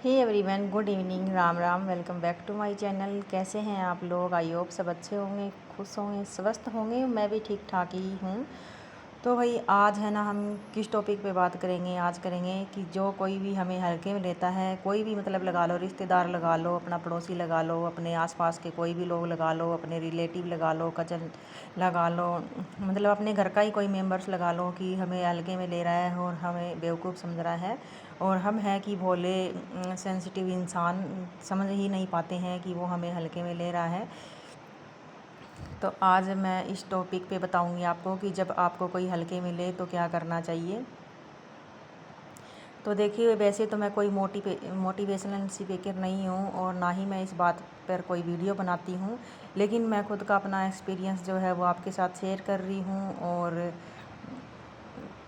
Hey everyone, good evening, Ram Ram. Welcome back to my channel. कैसे हैं आप लोग? आई होप सब अच्छे होंगे, खुश होंगे, स्वस्थ होंगे। मैं भी ठीक ठाक ही हूँ। तो भाई आज है ना, हम किस टॉपिक पे बात करेंगे? आज करेंगे कि जो कोई भी हमें हल्के में लेता है, कोई भी मतलब लगा लो, रिश्तेदार लगा लो, अपना पड़ोसी लगा लो, अपने आसपास के कोई भी लोग लगा लो, अपने रिलेटिव लगा लो, कजन लगा लो, मतलब अपने घर का ही कोई मेंबर्स लगा लो कि हमें हल्के में ले रहा है और हमें बेवकूफ़ समझ रहा है और हम हैं कि भोले सेंसिटिव इंसान, समझ ही नहीं पाते हैं कि वो हमें हल्के में ले रहा है। तो आज मैं इस टॉपिक पे बताऊंगी आपको कि जब आपको कोई हल्के में ले तो क्या करना चाहिए। तो देखिए, वैसे तो मैं कोई मोटिवेशनल स्पीकर नहीं हूँ और ना ही मैं इस बात पर कोई वीडियो बनाती हूँ, लेकिन मैं खुद का अपना एक्सपीरियंस जो है वो आपके साथ शेयर कर रही हूँ। और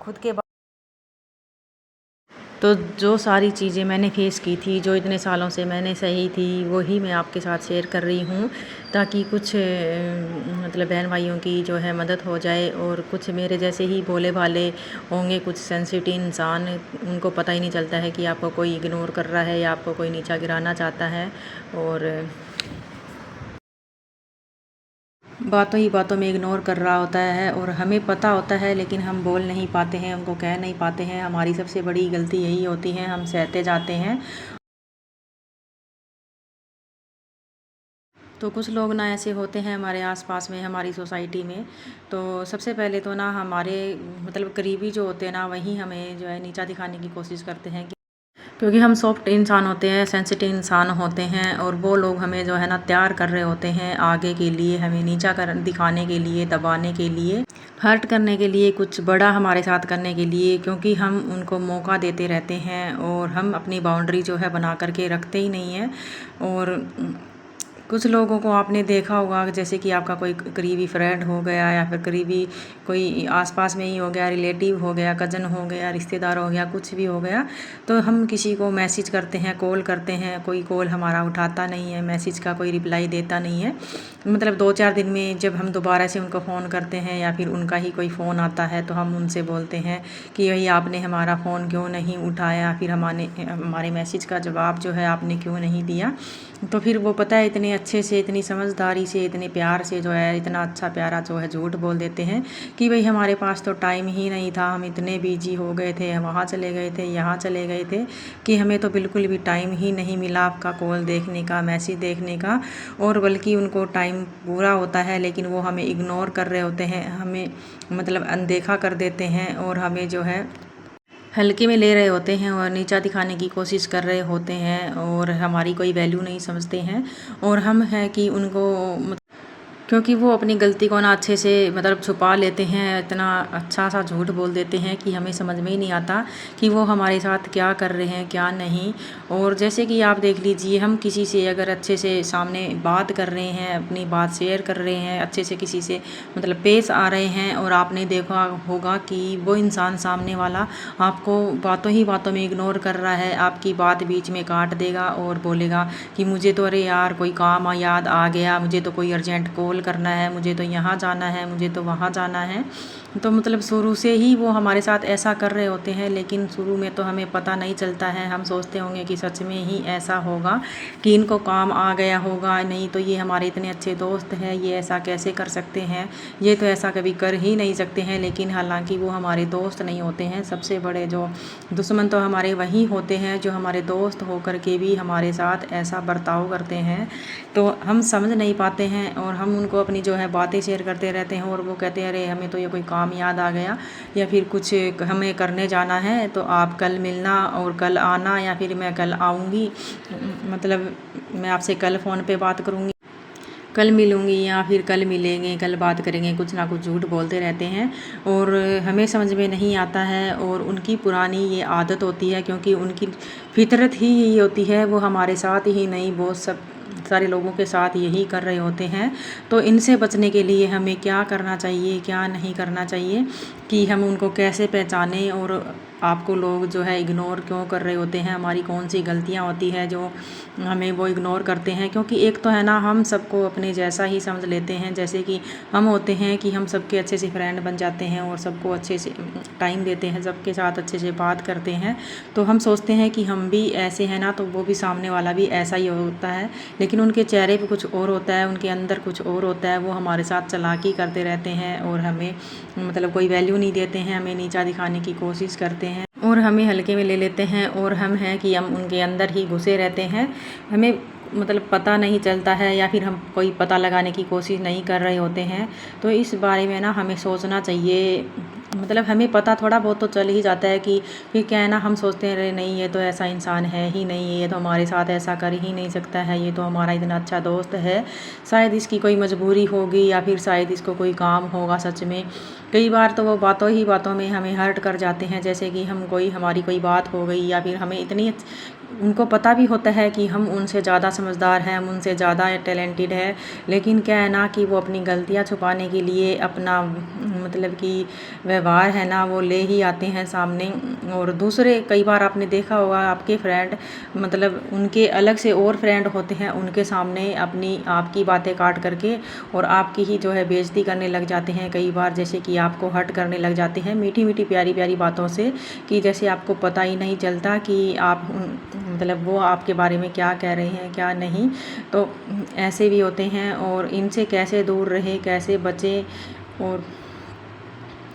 खुद के तो जो सारी चीज़ें मैंने फेस की थी, जो इतने सालों से मैंने सही थी, वही मैं आपके साथ शेयर कर रही हूँ, ताकि कुछ मतलब बहन भाइयों की जो है मदद हो जाए। और कुछ मेरे जैसे ही भोले भाले होंगे, कुछ सेंसिटिव इंसान, उनको पता ही नहीं चलता है कि आपको कोई इग्नोर कर रहा है या आपको कोई नीचा गिराना चाहता है। और बातों ही बातों में इग्नोर कर रहा होता है और हमें पता होता है, लेकिन हम बोल नहीं पाते हैं, उनको कह नहीं पाते हैं। हमारी सबसे बड़ी गलती यही होती है, हम सहते जाते हैं। तो कुछ लोग ना ऐसे होते हैं हमारे आसपास में, हमारी सोसाइटी में। तो सबसे पहले तो ना हमारे मतलब करीबी जो होते हैं ना, वही हमें जो है नीचा दिखाने की कोशिश करते हैं, क्योंकि हम सॉफ्ट इंसान होते हैं, सेंसिटिव इंसान होते हैं। और वो लोग हमें जो है ना तैयार कर रहे होते हैं आगे के लिए, हमें नीचा कर दिखाने के लिए, दबाने के लिए, हर्ट करने के लिए, कुछ बड़ा हमारे साथ करने के लिए। क्योंकि हम उनको मौका देते रहते हैं और हम अपनी बाउंड्री जो है बना करके रखते ही नहीं हैं। और कुछ लोगों को आपने देखा होगा, जैसे कि आपका कोई करीबी फ्रेंड हो गया या फिर करीबी कोई आसपास में ही हो गया, रिलेटिव हो गया, कज़न हो गया, रिश्तेदार हो गया, कुछ भी हो गया। तो हम किसी को मैसेज करते हैं, कॉल करते हैं, कोई कॉल हमारा उठाता नहीं है, मैसेज का कोई रिप्लाई देता नहीं है। मतलब 2-4 दिन में जब हम दोबारा से उनको फ़ोन करते हैं या फिर उनका ही कोई फ़ोन आता है, तो हम उनसे बोलते हैं कि भाई आपने हमारा फ़ोन क्यों नहीं उठाया, फिर हमारे मैसेज का जवाब जो है आपने क्यों नहीं दिया। तो फिर वो पता है इतने अच्छे से, इतनी समझदारी से, इतने प्यार से जो है, इतना अच्छा प्यारा जो है झूठ बोल देते हैं कि भाई हमारे पास तो टाइम ही नहीं था, हम इतने बिजी हो गए थे, वहाँ चले गए थे, यहाँ चले गए थे, कि हमें तो बिल्कुल भी टाइम ही नहीं मिला आपका कॉल देखने का, मैसेज देखने का। और बल्कि उनको टाइम पूरा होता है, लेकिन वो हमें इग्नोर कर रहे होते हैं, हमें मतलब अनदेखा कर देते हैं और हमें जो है हल्के में ले रहे होते हैं और नीचा दिखाने की कोशिश कर रहे होते हैं और हमारी कोई वैल्यू नहीं समझते हैं। और हम हैं कि उनको क्योंकि वो अपनी गलती को ना अच्छे से मतलब छुपा लेते हैं, इतना अच्छा सा झूठ बोल देते हैं कि हमें समझ में ही नहीं आता कि वो हमारे साथ क्या कर रहे हैं, क्या नहीं। और जैसे कि आप देख लीजिए, हम किसी से अगर अच्छे से सामने बात कर रहे हैं, अपनी बात शेयर कर रहे हैं, अच्छे से किसी से मतलब पेश आ रहे हैं, और आपने देखा होगा कि वो इंसान सामने वाला आपको बातों ही बातों में इग्नोर कर रहा है, आपकी बात बीच में काट देगा और बोलेगा कि मुझे तो अरे यार कोई काम याद आ गया, मुझे तो कोई अर्जेंट कॉल करना है, मुझे तो यहाँ जाना है, मुझे तो वहाँ जाना है। तो मतलब शुरू से ही वो हमारे साथ ऐसा कर रहे होते हैं, लेकिन शुरू में तो हमें पता नहीं चलता है। हम सोचते होंगे कि सच में ही ऐसा होगा कि इनको काम आ गया होगा, नहीं तो ये हमारे इतने अच्छे दोस्त हैं, ये ऐसा कैसे कर सकते हैं, ये तो ऐसा कभी कर ही नहीं सकते हैं। लेकिन हालांकि वो हमारे दोस्त नहीं होते हैं। सबसे बड़े जो दुश्मन तो हमारे वही होते हैं जो हमारे दोस्त होकर के भी हमारे साथ ऐसा बर्ताव करते हैं। तो हम समझ नहीं पाते हैं और हम उनको अपनी जो है बातें शेयर करते रहते हैं और वो कहते हैं अरे हमें तो ये कोई काम याद आ गया या फिर कुछ हमें करने जाना है, तो आप कल मिलना और कल आना, या फिर मैं कल आऊँगी, मतलब मैं आपसे कल फ़ोन पे बात करूँगी, कल मिलूँगी, या फिर कल मिलेंगे, कल बात करेंगे। कुछ ना कुछ झूठ बोलते रहते हैं और हमें समझ में नहीं आता है। और उनकी पुरानी ये आदत होती है, क्योंकि उनकी फितरत ही यही होती है। वो हमारे साथ ही नहीं, बहुत सब सारे लोगों के साथ यही कर रहे होते हैं। तो इनसे बचने के लिए हमें क्या करना चाहिए, क्या नहीं करना चाहिए, कि हम उनको कैसे पहचानें और आपको लोग जो है इग्नोर क्यों कर रहे होते हैं, हमारी कौन सी गलतियां होती है जो हमें वो इग्नोर करते हैं। क्योंकि एक तो है ना, हम सबको अपने जैसा ही समझ लेते हैं, जैसे कि हम होते हैं कि हम सबके अच्छे से फ्रेंड बन जाते हैं और सबको अच्छे से टाइम देते हैं, सबके साथ अच्छे से बात करते हैं। तो हम सोचते हैं कि हम भी ऐसे हैं ना, तो वो भी सामने वाला भी ऐसा ही होता है। लेकिन उनके चेहरे पे कुछ और होता है, उनके अंदर कुछ और होता है। वो हमारे साथ चालाकी करते रहते हैं और हमें मतलब कोई वैल्यू नहीं देते हैं, हमें नीचा दिखाने की कोशिश करते हैं और हमें हल्के में ले लेते हैं। और हम हैं कि हम उनके अंदर ही घुसे रहते हैं, हमें मतलब पता नहीं चलता है, या फिर हम कोई पता लगाने की कोशिश नहीं कर रहे होते हैं। तो इस बारे में ना हमें सोचना चाहिए। मतलब हमें पता थोड़ा बहुत तो चल ही जाता है कि फिर क्या है ना, हम सोचते हैं अरे नहीं, ये तो ऐसा इंसान है ही नहीं, ये तो हमारे साथ ऐसा कर ही नहीं सकता है, ये तो हमारा इतना अच्छा दोस्त है, शायद इसकी कोई मजबूरी होगी या फिर शायद इसको कोई काम होगा सच में। कई बार तो वो बातों ही बातों में हमें हर्ट कर जाते हैं, जैसे कि हमारी कोई बात हो गई या फिर हमें इतनी उनको पता भी होता है कि हम उनसे ज़्यादा समझदार हैं, हम उनसे ज़्यादा टैलेंटेड है, लेकिन क्या है ना कि वो अपनी गलतियां छुपाने के लिए अपना मतलब कि व्यवहार है ना वो ले ही आते हैं सामने। और दूसरे कई बार आपने देखा होगा आपके फ्रेंड मतलब उनके अलग से और फ्रेंड होते हैं, उनके सामने अपनी आपकी बातें काट करके और आपकी ही जो है बेइज्जती करने लग जाते हैं कई बार, जैसे कि आपको हर्ट करने लग जाते हैं मीठी मीठी प्यारी प्यारी बातों से, कि जैसे आपको पता ही नहीं चलता कि आप मतलब वो आपके बारे में क्या कह रहे हैं क्या नहीं। तो ऐसे भी होते हैं और इनसे कैसे दूर रहे, कैसे बचे और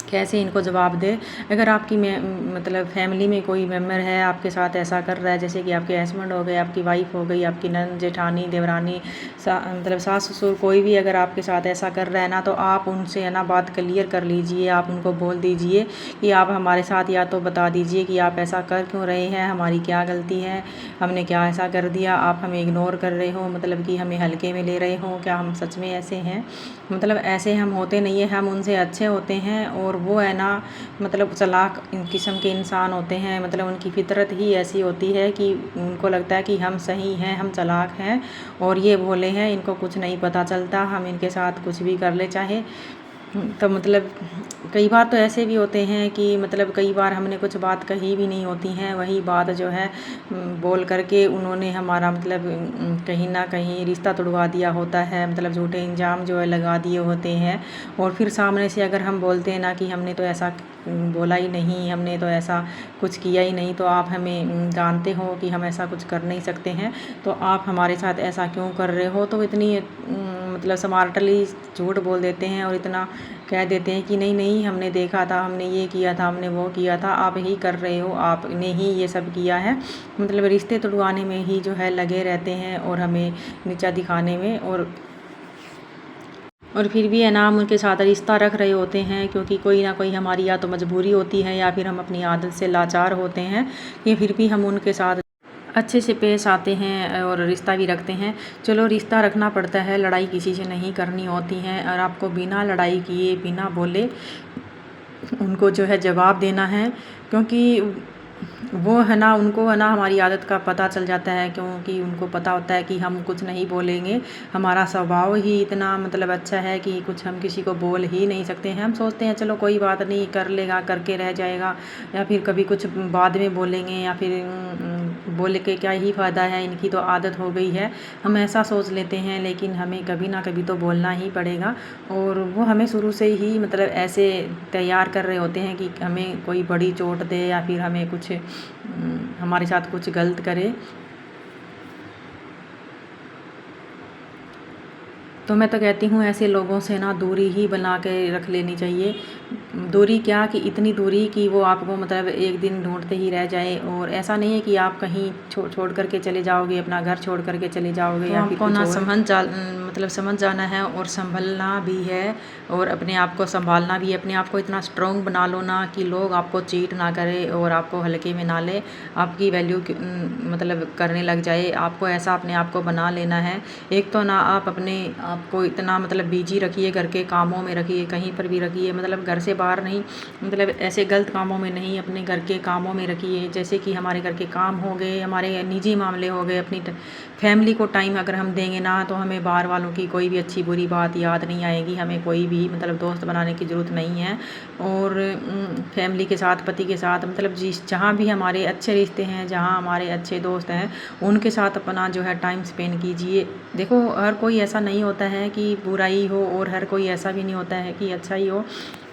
कैसे इनको जवाब दे। अगर आपकी मतलब फैमिली में कोई मेम्बर है आपके साथ ऐसा कर रहा है, जैसे कि आपके हस्बैंड हो गए, आपकी वाइफ हो गई, आपकी नंद जेठानी देवरानी मतलब सास ससुर, कोई भी अगर आपके साथ ऐसा कर रहा है ना, तो आप उनसे है ना बात क्लियर कर लीजिए। आप उनको बोल दीजिए कि आप हमारे साथ, या तो बता दीजिए कि आप ऐसा कर क्यों रहे हैं, हमारी क्या गलती है, हमने क्या ऐसा कर दिया, आप हमें इग्नोर कर रहे हो, मतलब कि हमें हल्के में ले रहे हो, क्या हम सच में ऐसे हैं। मतलब ऐसे हम होते नहीं है, हम उनसे अच्छे होते हैं और वो है ना मतलब चालाक किस्म के इंसान होते हैं। मतलब उनकी फितरत ही ऐसी होती है कि उनको लगता है कि हम सही हैं, हम चालाक हैं और ये भोले हैं, इनको कुछ नहीं पता चलता, हम इनके साथ कुछ भी कर ले चाहे। तो मतलब कई बार तो ऐसे भी होते हैं कि मतलब कई बार हमने कुछ बात कही भी नहीं होती हैं, वही बात जो है बोल करके उन्होंने हमारा मतलब कहीं ना कहीं रिश्ता तोड़वा दिया होता है, मतलब झूठे इल्ज़ाम जो है लगा दिए होते हैं। और फिर सामने से अगर हम बोलते हैं ना कि हमने तो ऐसा बोला ही नहीं, हमने तो ऐसा कुछ किया ही नहीं, तो आप हमें जानते हो कि हम ऐसा कुछ कर नहीं सकते हैं, तो आप हमारे साथ ऐसा क्यों कर रहे हो। तो इतनी मतलब स्मार्टली झूठ बोल देते हैं और इतना कह देते हैं कि नहीं नहीं, हमने देखा था, हमने ये किया था, हमने वो किया था, आप ही कर रहे हो, आपने ही ये सब किया है। मतलब रिश्ते तुड़वाने में ही जो है लगे रहते हैं और हमें नीचा दिखाने में। और फिर भी है ना हम उनके साथ रिश्ता रख रहे होते हैं, क्योंकि कोई ना कोई हमारी या तो मजबूरी होती है या फिर हम अपनी आदत से लाचार होते हैं, कि फिर भी हम उनके साथ अच्छे से पेश आते हैं और रिश्ता भी रखते हैं। चलो रिश्ता रखना पड़ता है, लड़ाई किसी से नहीं करनी होती है, और आपको बिना लड़ाई किए बिना बोले उनको जो है जवाब देना है। क्योंकि वो है ना, उनको है ना हमारी आदत का पता चल जाता है, क्योंकि उनको पता होता है कि हम कुछ नहीं बोलेंगे, हमारा स्वभाव ही इतना मतलब अच्छा है कि कुछ हम किसी को बोल ही नहीं सकते हैं। हम सोचते हैं चलो कोई बात नहीं, कर लेगा, करके रह जाएगा, या फिर कभी कुछ बाद में बोलेंगे, या फिर बोल के क्या ही फ़ायदा है, इनकी तो आदत हो गई है, हम ऐसा सोच लेते हैं। लेकिन हमें कभी ना कभी तो बोलना ही पड़ेगा, और वो हमें शुरू से ही मतलब ऐसे तैयार कर रहे होते हैं कि हमें कोई बड़ी चोट दे या फिर हमें कुछ हमारे साथ कुछ गलत करे। तो मैं तो कहती हूँ ऐसे लोगों से ना दूरी ही बना के रख लेनी चाहिए। दूरी क्या कि इतनी दूरी कि वो आपको मतलब एक दिन ढूंढते ही रह जाए। और ऐसा नहीं है कि आप कहीं छोड़ करके चले जाओगे, अपना घर छोड़ करके चले जाओगे, तो या फिर कुछ ना मतलब समझ जाना है और संभलना भी है, और अपने आप को संभालना भी है। अपने आप को इतना स्ट्रॉन्ग बना लो ना कि लोग आपको चीट ना करे और आपको हल्के में ना ले, आपकी वैल्यू मतलब करने लग जाए। आपको ऐसा अपने आप को बना लेना है। एक तो ना आप अपने आप को इतना मतलब बिजी रखिए, घर के कामों में रखिए, कहीं पर भी रखिए, मतलब घर से बाहर नहीं, मतलब ऐसे गलत कामों में नहीं, अपने घर के कामों में रखिए। जैसे कि हमारे घर के काम हो गए, हमारे निजी मामले हो गए, अपनी फैमिली को टाइम अगर हम देंगे ना, तो हमें बाहर वालों की कोई भी अच्छी बुरी बात याद नहीं आएगी, हमें कोई भी मतलब दोस्त बनाने की ज़रूरत नहीं है। और फैमिली के साथ, पति के साथ, मतलब जिस जहाँ भी हमारे अच्छे रिश्ते हैं, जहाँ हमारे अच्छे दोस्त हैं, उनके साथ अपना जो है टाइम स्पेंड कीजिए। देखो, हर कोई ऐसा नहीं होता है कि बुरा ही हो, और हर कोई ऐसा भी नहीं होता है कि अच्छा ही हो।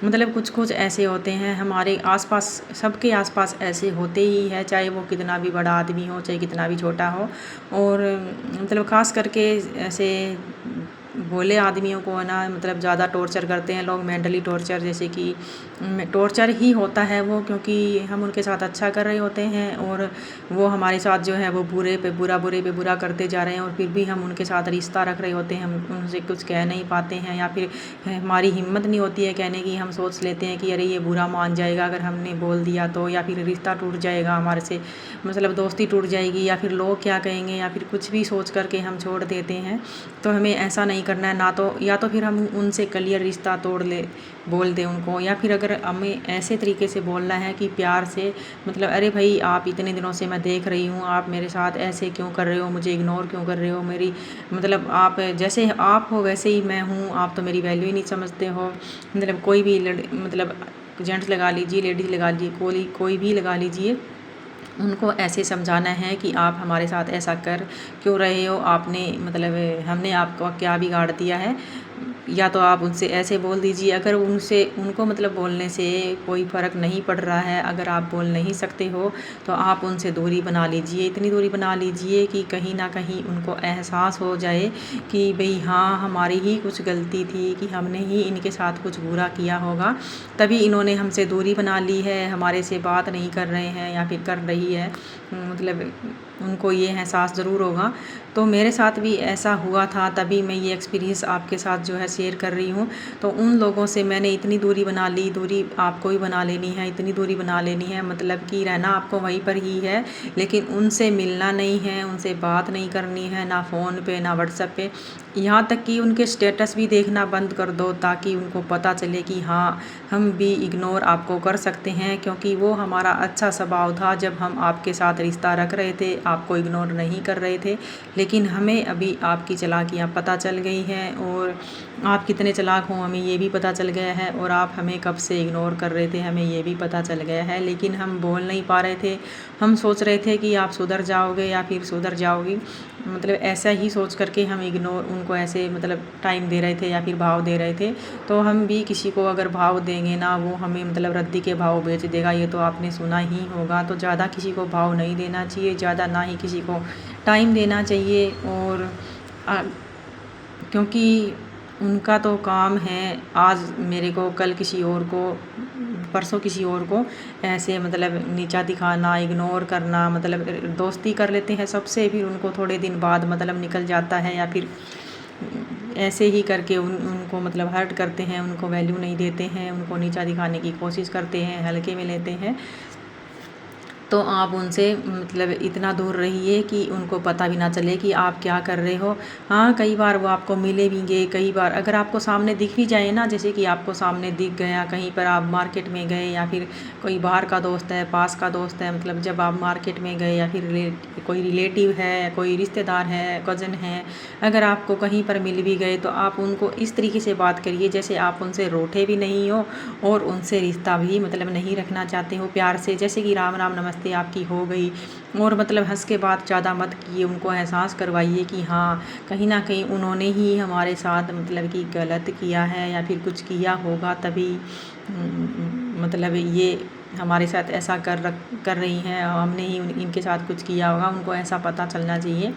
मतलब कुछ कुछ ऐसे होते हैं हमारे आसपास, सबके आसपास ऐसे होते ही है, चाहे वो कितना भी बड़ा आदमी हो, चाहे कितना भी छोटा हो। और मतलब ख़ास करके ऐसे भोले आदमियों को है ना, मतलब ज़्यादा टॉर्चर करते हैं लोग, मेंटली टॉर्चर, जैसे कि टॉर्चर ही होता है वो, क्योंकि हम उनके साथ अच्छा कर रहे होते हैं और वो हमारे साथ जो है वो बुरे पे बुरा करते जा रहे हैं, और फिर भी हम उनके साथ रिश्ता रख रहे होते हैं, हम उनसे कुछ कह नहीं पाते हैं, या फिर हमारी हिम्मत नहीं होती है कहने की। हम सोच लेते हैं कि अरे ये बुरा मान जाएगा अगर हमने बोल दिया तो, या फिर रिश्ता टूट जाएगा हमारे से, मतलब दोस्ती टूट जाएगी, या फिर लोग क्या कहेंगे, या फिर कुछ भी सोच करके हम छोड़ देते हैं। तो हमें ऐसा नहीं करना है ना, तो या तो फिर हम उनसे क्लियर रिश्ता तोड़ ले, बोल दें उनको, या फिर अगर हमें ऐसे तरीके से बोलना है कि प्यार से, मतलब अरे भाई आप इतने दिनों से मैं देख रही हूँ, आप मेरे साथ ऐसे क्यों कर रहे हो, मुझे इग्नोर क्यों कर रहे हो, मेरी मतलब आप जैसे आप हो वैसे ही मैं हूँ, आप तो मेरी वैल्यू ही नहीं समझते हो। मतलब कोई भी मतलब जेंट्स लगा लीजिए, लेडीज़ लगा लीजिए, कोई भी लगा लीजिए, उनको ऐसे समझाना है कि आप हमारे साथ ऐसा कर क्यों रहे हो, आपने मतलब हमने आपको क्या बिगाड़ दिया है। या तो आप उनसे ऐसे बोल दीजिए, अगर उनको मतलब बोलने से कोई फ़र्क नहीं पड़ रहा है, अगर आप बोल नहीं सकते हो, तो आप उनसे दूरी बना लीजिए। इतनी दूरी बना लीजिए कि कहीं ना कहीं उनको एहसास हो जाए कि भाई हाँ, हमारी ही कुछ गलती थी, कि हमने ही इनके साथ कुछ बुरा किया होगा, तभी इन्होंने हमसे दूरी बना ली है, हमारे से बात नहीं कर रहे हैं या फिर कर रही है। मतलब उनको ये एहसास ज़रूर होगा। तो मेरे साथ भी ऐसा हुआ था, तभी मैं ये एक्सपीरियंस आपके साथ जो है शेयर कर रही हूँ। तो उन लोगों से मैंने इतनी दूरी बना ली, दूरी आपको भी बना लेनी है, इतनी दूरी बना लेनी है, मतलब कि रहना आपको वहीं पर ही है, लेकिन उनसे मिलना नहीं है, उनसे बात नहीं करनी है, ना फ़ोन पे ना व्हाट्सएप पे, यहाँ तक कि उनके स्टेटस भी देखना बंद कर दो, ताकि उनको पता चले कि हाँ, हम भी इग्नोर आपको कर सकते हैं, क्योंकि वो हमारा अच्छा स्वभाव था जब हम आपके साथ रिश्ता रख रहे थे, आपको इग्नोर नहीं कर रहे थे। लेकिन हमें अभी आपकी चालाकियाँ पता चल गई हैं, और आप कितने चालाक हो हमें ये भी पता चल गया है, और आप हमें कब से इग्नोर कर रहे थे हमें ये भी पता चल गया है, लेकिन हम बोल नहीं पा रहे थे। हम सोच रहे थे कि आप सुधर जाओगे या फिर सुधर जाओगी, मतलब ऐसा ही सोच करके हम इग्नोर उनको ऐसे मतलब टाइम दे रहे थे या फिर भाव दे रहे थे। तो हम भी किसी को अगर भाव देंगे ना, वो हमें मतलब रद्दी के भाव बेच देगा, ये तो आपने सुना ही होगा। तो ज़्यादा किसी को भाव नहीं देना चाहिए, ज़्यादा ना ही किसी को टाइम देना चाहिए। और क्योंकि उनका तो काम है आज मेरे को, कल किसी और को, परसों किसी और को ऐसे मतलब नीचा दिखाना, इग्नोर करना, मतलब दोस्ती कर लेते हैं सबसे, फिर उनको थोड़े दिन बाद मतलब निकल जाता है, या फिर ऐसे ही करके उनको मतलब हर्ट करते हैं, उनको वैल्यू नहीं देते हैं, उनको नीचा दिखाने की कोशिश करते हैं, हल्के में लेते हैं। तो आप उनसे मतलब इतना दूर रहिए कि उनको पता भी ना चले कि आप क्या कर रहे हो। हाँ, कई बार वो आपको मिले भी, कई बार अगर आपको सामने दिख भी जाए ना, जैसे कि आपको सामने दिख गया, कहीं पर आप मार्केट में गए, या फिर कोई बाहर का दोस्त है, पास का दोस्त है, मतलब जब आप मार्केट में गए, या फिर कोई रिलेटिव है, कोई रिश्तेदार है, कज़न है, अगर आपको कहीं पर मिल भी गए, तो आप उनको इस तरीके से बात करिए जैसे आप उनसे रूठे भी नहीं हो, और उनसे रिश्ता भी मतलब नहीं रखना चाहते हो, प्यार से, जैसे कि राम राम नमस्ते आपकी हो गई। और मतलब हंस के बात ज़्यादा मत कीजिए, उनको एहसास करवाइए कि हाँ, कहीं ना कहीं उन्होंने ही हमारे साथ मतलब कि गलत किया है, या फिर कुछ किया होगा, तभी मतलब ये हमारे साथ ऐसा कर रही हैं, हमने ही इनके साथ कुछ किया होगा, उनको ऐसा पता चलना चाहिए।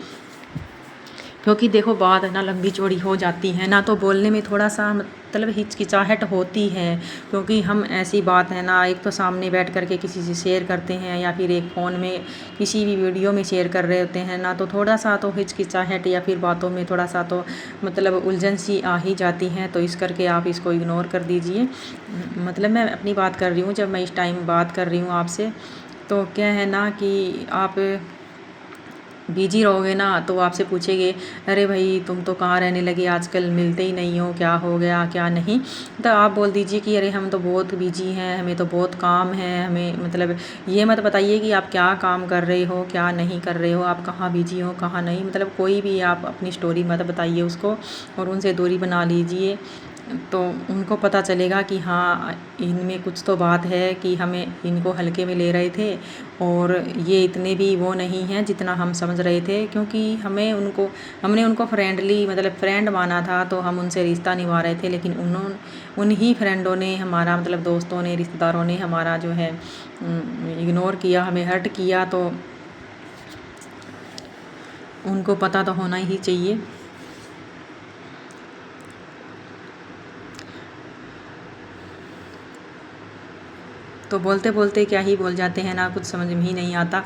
क्योंकि देखो, बात है ना लंबी चौड़ी हो जाती है ना, तो बोलने में थोड़ा सा मतलब हिचकिचाहट होती है, क्योंकि हम ऐसी बात है ना, एक तो सामने बैठ करके किसी से शेयर करते हैं, या फिर एक फ़ोन में किसी भी वीडियो में शेयर कर रहे होते हैं ना, तो थोड़ा सा तो हिचकिचाहट या फिर बातों में थोड़ा सा तो मतलब उलझन सी आ ही जाती हैं। तो इस करके आप इसको इग्नोर कर दीजिए। मतलब मैं अपनी बात कर रही हूँ, जब मैं इस टाइम बात कर रही हूँ आपसे, तो क्या है ना कि आप बिजी रहोगे ना तो वो आपसे पूछेंगे, अरे भाई तुम तो कहाँ रहने लगे, आजकल मिलते ही नहीं हो, क्या हो गया क्या नहीं। तो आप बोल दीजिए कि अरे हम तो बहुत बिजी हैं, हमें तो बहुत काम है, हमें मतलब ये मत बताइए कि आप क्या काम कर रहे हो क्या नहीं कर रहे हो, आप कहाँ बिजी हो कहाँ नहीं, मतलब कोई भी आप अपनी स्टोरी मत बताइए उसको और उनसे दूरी बना लीजिए। तो उनको पता चलेगा कि हाँ इनमें कुछ तो बात है कि हमें इनको हल्के में ले रहे थे और ये इतने भी वो नहीं हैं जितना हम समझ रहे थे, क्योंकि हमने उनको फ्रेंडली मतलब फ्रेंड माना था, तो हम उनसे रिश्ता निभा रहे थे, लेकिन उन्हीं फ्रेंडों ने हमारा मतलब दोस्तों ने रिश्तेदारों ने हमारा जो है इग्नोर किया, हमें हर्ट किया। तो उनको पता तो होना ही चाहिए। तो बोलते बोलते क्या ही बोल जाते हैं ना, कुछ समझ में ही नहीं आता।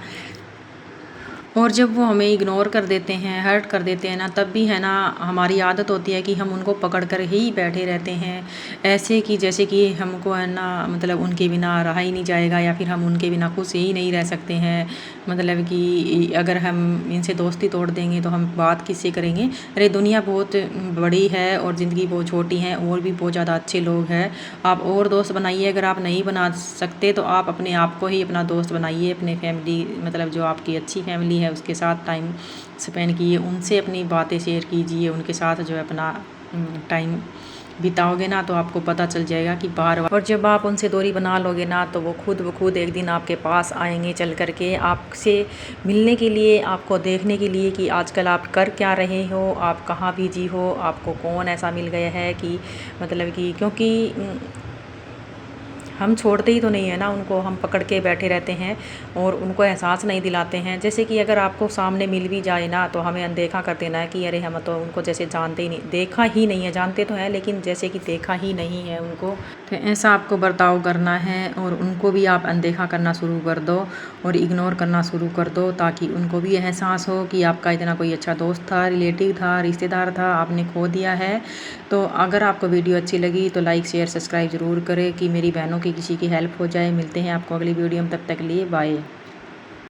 और जब वो हमें इग्नोर कर देते हैं, हर्ट कर देते हैं ना, तब भी है ना हमारी आदत होती है कि हम उनको पकड़ कर ही बैठे रहते हैं, ऐसे कि जैसे कि हमको है ना मतलब उनके बिना रहा ही नहीं जाएगा, या फिर हम उनके बिना खुश ही नहीं रह सकते हैं। मतलब कि अगर हम इनसे दोस्ती तोड़ देंगे तो हम बात किससे करेंगे। अरे दुनिया बहुत बड़ी है और ज़िंदगी बहुत छोटी है, और भी बहुत ज़्यादा अच्छे लोग हैं। आप और दोस्त बनाइए, अगर आप नहीं बना सकते तो आप अपने आप को ही अपना दोस्त बनाइए, अपने फैमिली मतलब जो आपकी अच्छी फैमिली है उसके साथ टाइम स्पेंड कीजिए, उनसे अपनी बातें शेयर कीजिए, उनके साथ जो है अपना टाइम बिताओगे ना तो आपको पता चल जाएगा कि बार बार, और जब आप उनसे दूरी बना लोगे ना तो वो खुद ब खुद एक दिन आपके पास आएंगे चल कर के, आपसे मिलने के लिए, आपको देखने के लिए कि आजकल आप कर क्या रहे हो, आप कहाँ बिजी हो, आपको कौन ऐसा मिल गया है कि मतलब कि, क्योंकि हम छोड़ते ही तो नहीं है ना उनको, हम पकड़ के बैठे रहते हैं और उनको एहसास नहीं दिलाते हैं। जैसे कि अगर आपको सामने मिल भी जाए ना तो हमें अनदेखा कर देना है कि अरे हम तो उनको जैसे जानते ही नहीं, देखा ही नहीं है, जानते तो हैं लेकिन जैसे कि देखा ही नहीं है उनको। तो ऐसा आपको बर्ताव करना है और उनको भी आप अनदेखा करना शुरू कर दो और इग्नोर करना शुरू कर दो, ताकि उनको भी एहसास हो कि आपका इतना कोई अच्छा दोस्त था, रिलेटिव था, रिश्तेदार था, आपने खो दिया है। तो अगर आपको वीडियो अच्छी लगी तो लाइक शेयर सब्सक्राइब ज़रूर करें कि मेरी बहनों की किसी की हेल्प हो जाए। मिलते हैं आपको अगली वीडियो में, तब तक के लिए बाय।